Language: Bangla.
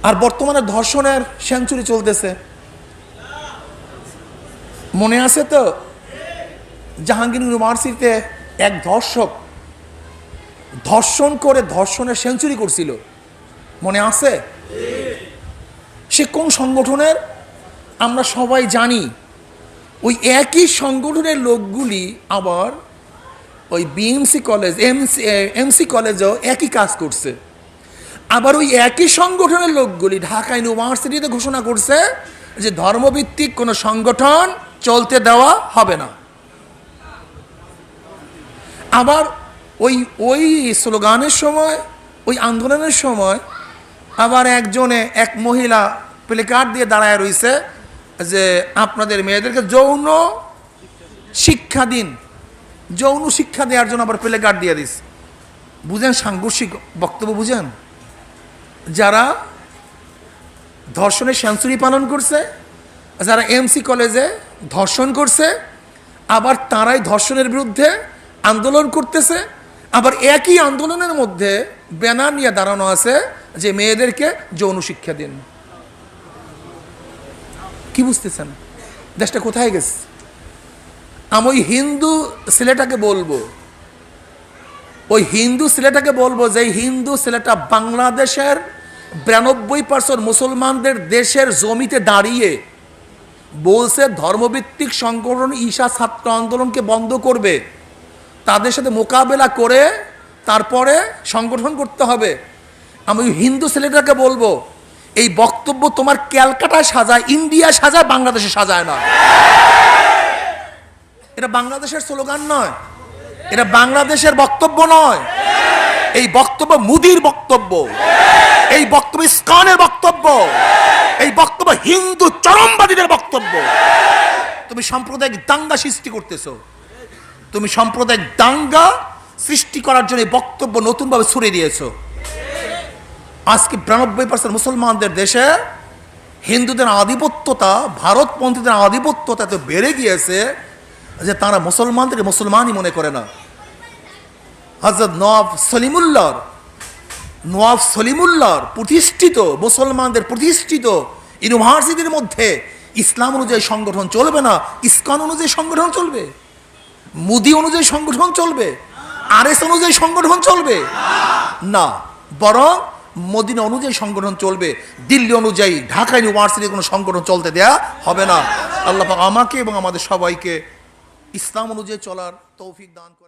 আর বর্তমানে ধর্ষণের সেঞ্চুরি চলতেছে। মনে আছে তো জাহাঙ্গীর ইউনিভার্সিটিতে এক ধর্ষক ধর্ষণ করে ধর্ষণের সেঞ্চুরি করছিল, মনে আছে? সে কোন সংগঠনের আমরা সবাই জানি। ওই একই সংগঠনের লোকগুলি আবার ওই বিএমসি কলেজ এমসি কলেজেও একই কাজ করছে। আবার ওই একই সংগঠনের লোকগুলি ঢাকা ইউনিভার্সিটিতে ঘোষণা করছে যে ধর্মভিত্তিক কোনো সংগঠন চলতে দেওয়া হবে না। আবার ওই ওই স্লোগানের সময়, ওই আন্দোলনের সময় আবার এক মহিলা প্লেকার্ড দিয়ে দাঁড়ায় রয়েছে যে আপনাদের মেয়েদেরকে যৌন শিক্ষা দিন, যৌন শিক্ষা দেওয়ার জন্য আবার প্লেকার্ড দিয়ে দিস। বুঝেন সাংঘর্ষিক বক্তব্য? বুঝেন যারা ধর্ষণের সেঞ্চুরি পালন করছে, যারা এমসি কলেজে ধর্ষণ করছে, আবার তারাই ধর্ষণের বিরুদ্ধে আন্দোলন করতেছে। আবার একই আন্দোলনের মধ্যে ব্যানার নিয়ে দাঁড়ানো আছে যে মেয়েদেরকে যৌন শিক্ষা দিন। কি বুঝতেছেন দেশটা কোথায় গেছে? আমি ওই হিন্দু ছেলেটাকে বলবো, যে হিন্দু ছেলেটা বাংলাদেশের 92% মুসলমানদের দেশের জমিতে দাঁড়িয়ে বলছে ধর্মভিত্তিক সংগঠন ঈশা ছাত্র আন্দোলনকে বন্ধ করবে, তাদের সাথে মোকাবেলা করে তারপরে সংগঠন করতে হবে। আমি হিন্দু ছেলেটাকে বলবো, এই বক্তব্য তোমার ক্যালকাটায় সাজায়, ইন্ডিয়া সাজায়, বাংলাদেশে সাজায় না। এটা বাংলাদেশের স্লোগান নয়, এটা বাংলাদেশের বক্তব্য নয়। এই বক্তব্য মোদির বক্তব্য, এই বক্তব্য ইসলামের বক্তব্য, এই বক্তব্য হিন্দু চরমবাদীদের বক্তব্য। তুমি সাম্প্রদায়িক দাঙ্গা সৃষ্টি করতেছো, তুমি সাম্প্রদায়িক দাঙ্গা সৃষ্টি করার জন্য বক্তব্য নতুনভাবে ছুড়ে দিয়েছো। আজকে 92% মুসলমানদের দেশে হিন্দুদের আধিপত্যতা, ভারতপন্থীদের আধিপত্যতা এত বেড়ে গিয়েছে যে তারা মুসলমানদেরকে মুসলমানই মনে করে না। হযরত নওয়াব সলিমুল্লাহর প্রতিষ্ঠিত, মুসলমানদের প্রতিষ্ঠিত ইউনিভার্সিটির মধ্যে ইসলাম অনুযায়ী সংগঠন চলবে না, ইসকন অনুযায়ী সংগঠন চলবে, মোদি অনুযায়ী সংগঠন চলবে, আরএস অনুযায়ী সংগঠন চলবে না, বরং মদিনা অনুযায়ী সংগঠন চলবে। দিল্লি অনুযায়ী, ঢাকা ইউনিভার্সিটির কোনো সংগঠন চলতে দেয়া হবে না। আল্লাহ পাক আমাকে এবং আমাদের সবাইকে ইসলাম অনুযায়ী চলার তৌফিক দান করে।